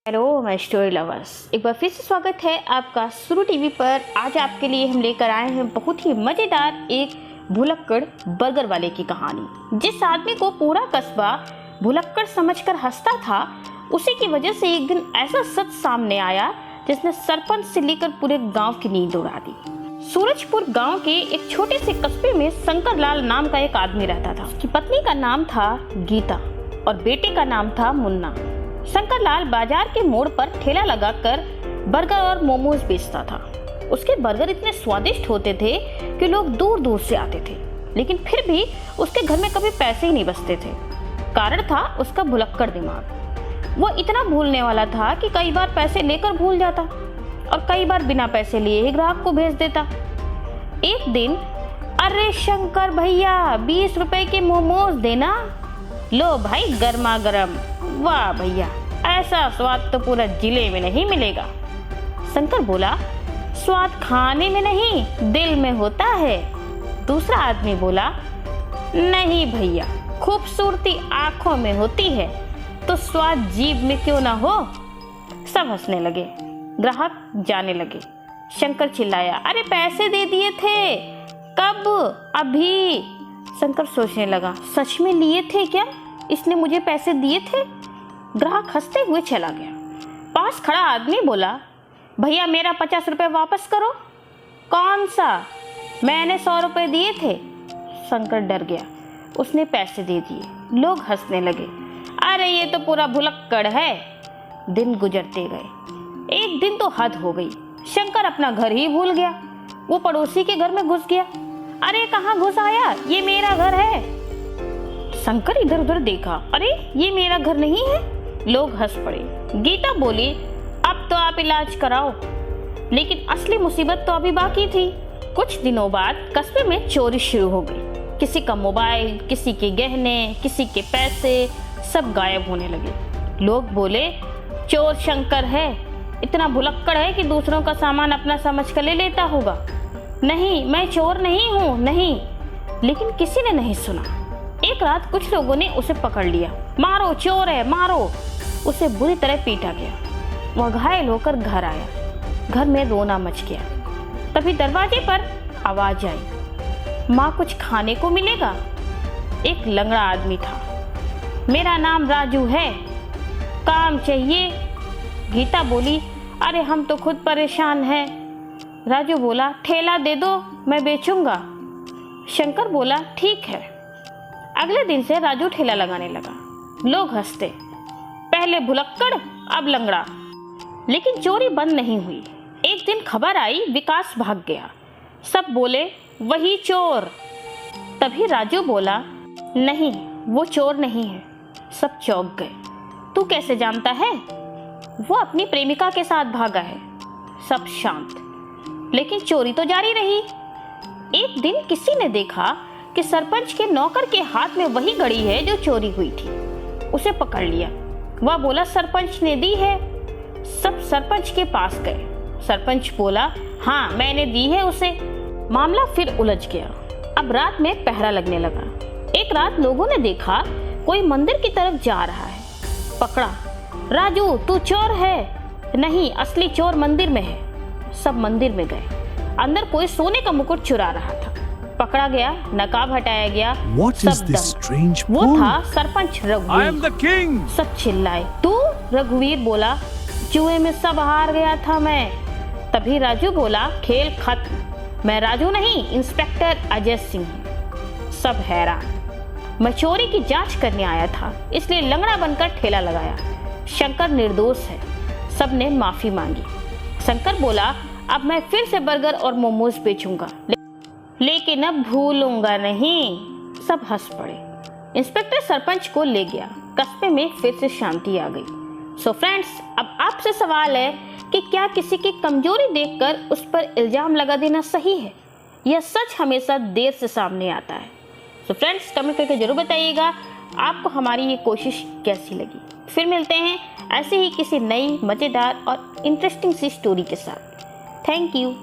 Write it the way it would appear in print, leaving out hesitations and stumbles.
Hello my story lovers, एक बार फिर से स्वागत है आपका शुरू टीवी पर। आज आपके लिए हम लेकर आए हैं बहुत ही मज़ेदार एक भुलक्कड़ बर्गर वाले की कहानी। जिस आदमी को पूरा कस्बा भुलक्कड़ समझकर हंसता था, उसी की वजह से एक दिन ऐसा सच सामने आया जिसने सरपंच से लेकर पूरे गाँव की नींद उड़ा दी। सूरजपुर गांव के एक छोटे से कस्बे में शंकर लाल नाम का एक आदमी रहता था। उसकी पत्नी का नाम था गीता और बेटे का नाम था मुन्ना। शंकर लाल बाजार के मोड़ पर ठेला लगाकर बर्गर और मोमोज बेचता था। उसके बर्गर इतने स्वादिष्ट होते थे कि लोग दूर दूर से आते थे, लेकिन फिर भी उसके घर में कभी पैसे ही नहीं बचते थे। कारण था उसका भुलक्कड़ दिमाग। वो इतना भूलने वाला था कि कई बार पैसे लेकर भूल जाता और कई बार बिना पैसे लिए ही ग्राहक को भेज देता। एक दिन, अरे शंकर भैया 20 रुपए के मोमोज देना। लो भाई गर्मा गर्म। वाह भैया, ऐसा स्वाद तो पूरा जिले में नहीं मिलेगा। शंकर बोला, स्वाद खाने में नहीं दिल में होता है। दूसरा आदमी बोला, नहीं भैया, खूबसूरती आंखों में होती है तो स्वाद जीभ में क्यों ना हो। सब हंसने लगे, ग्राहक जाने लगे। शंकर चिल्लाया, अरे पैसे दे दिए थे। कब? अभी। शंकर सोचने लगा, सच में लिए थे क्या? इसने मुझे पैसे दिए थे? ग्राहक हंसते हुए चला गया। पास खड़ा आदमी बोला, भैया मेरा 50 रुपए वापस करो। कौन सा? मैंने 100 रुपए दिए थे। शंकर डर गया, उसने पैसे दे दिए। लोग हंसने लगे, अरे ये तो पूरा भुलक्कड़ है। दिन गुजरते गए। एक दिन तो हद हो गई, शंकर अपना घर ही भूल गया। वो पड़ोसी के घर में घुस गया। अरे कहाँ घुस आया, ये मेरा घर है। शंकर इधर उधर देखा, अरे ये मेरा घर नहीं है। लोग हंस पड़े। गीता बोली, अब तो आप इलाज कराओ। लेकिन असली मुसीबत तो अभी बाकी थी। कुछ दिनों बाद कस्बे में चोरी शुरू हो गई। किसी का मोबाइल, किसी के गहने, किसी के पैसे, सब गायब होने लगे। लोग बोले, चोर शंकर है, इतना भुलक्कड़ है कि दूसरों का सामान अपना समझ कर ले लेता होगा। नहीं, मैं चोर नहीं हूँ, नहीं। लेकिन किसी ने नहीं सुना। एक रात कुछ लोगों ने उसे पकड़ लिया। मारो, चोर है, मारो। उसे बुरी तरह पीटा गया। वह घायल होकर घर आया। घर में रोना मच गया। तभी दरवाजे पर आवाज आई, माँ कुछ खाने को मिलेगा? एक लंगड़ा आदमी था। मेरा नाम राजू है, काम चाहिए। गीता बोली, अरे हम तो खुद परेशान हैं। राजू बोला, ठेला दे दो, मैं बेचूंगा। शंकर बोला, ठीक है। अगले दिन से राजू ठेला लगाने लगा। लोग हंसते, पहले भुलक्कड़ अब लंगड़ा। लेकिन चोरी बंद नहीं हुई। एक दिन खबर आई, विकास भाग गया। सब बोले, वही चोर। तभी राजू बोला, नहीं वो चोर नहीं है। सब चौंक गए। तू कैसे जानता है? वो अपनी प्रेमिका के साथ भागा है। सब शांत। लेकिन चोरी तो जारी रही। एक दिन किसी ने देखा कि सरपंच के नौकर के हाथ में वही घड़ी है जो चोरी हुई थी। उसे पकड़ लिया। वह बोला, सरपंच ने दी है। सब सरपंच के पास गए। सरपंच बोला, हाँ मैंने दी है उसे। मामला फिर उलझ गया। अब रात में पहरा लगने लगा। एक रात लोगों ने देखा कोई मंदिर की तरफ जा रहा है। पकड़ा, राजू तू चोर है। नहीं, असली चोर मंदिर में है। सब मंदिर में गए। अंदर कोई सोने का मुकुट चुरा रहा था। पकड़ा गया, नकाब हटाया गया। सब दंग। वो था सरपंच रघुवीर। सब चिल्लाए, तू? रघुवीर बोला, जुए में सब हार गया था मैं। तभी राजू बोला, खेल खत्म। मैं राजू नहीं, इंस्पेक्टर अजय सिंह हूँ। सब हैरान। मैं चोरी की जांच करने आया था, इसलिए लंगड़ा बनकर ठेला लगाया। शंकर निर्दोष है। सबने माफी मांगी। शंकर बोला, अब मैं फिर से बर्गर और मोमोज बेचूंगा, लेकिन अब भूलूंगा नहीं। सब हंस पड़े। इंस्पेक्टर सरपंच को ले गया। कस्बे में फिर से शांति आ गई। सो फ्रेंड्स, अब आपसे सवाल है कि क्या किसी की कमजोरी देखकर उस पर इल्जाम लगा देना सही है? यह सच हमेशा देर से सामने आता है। सो फ्रेंड्स, कमेंट करके जरूर बताइएगा आपको हमारी ये कोशिश कैसी लगी। फिर मिलते हैं ऐसे ही किसी नई मज़ेदार और इंटरेस्टिंग सी स्टोरी के साथ। Thank you.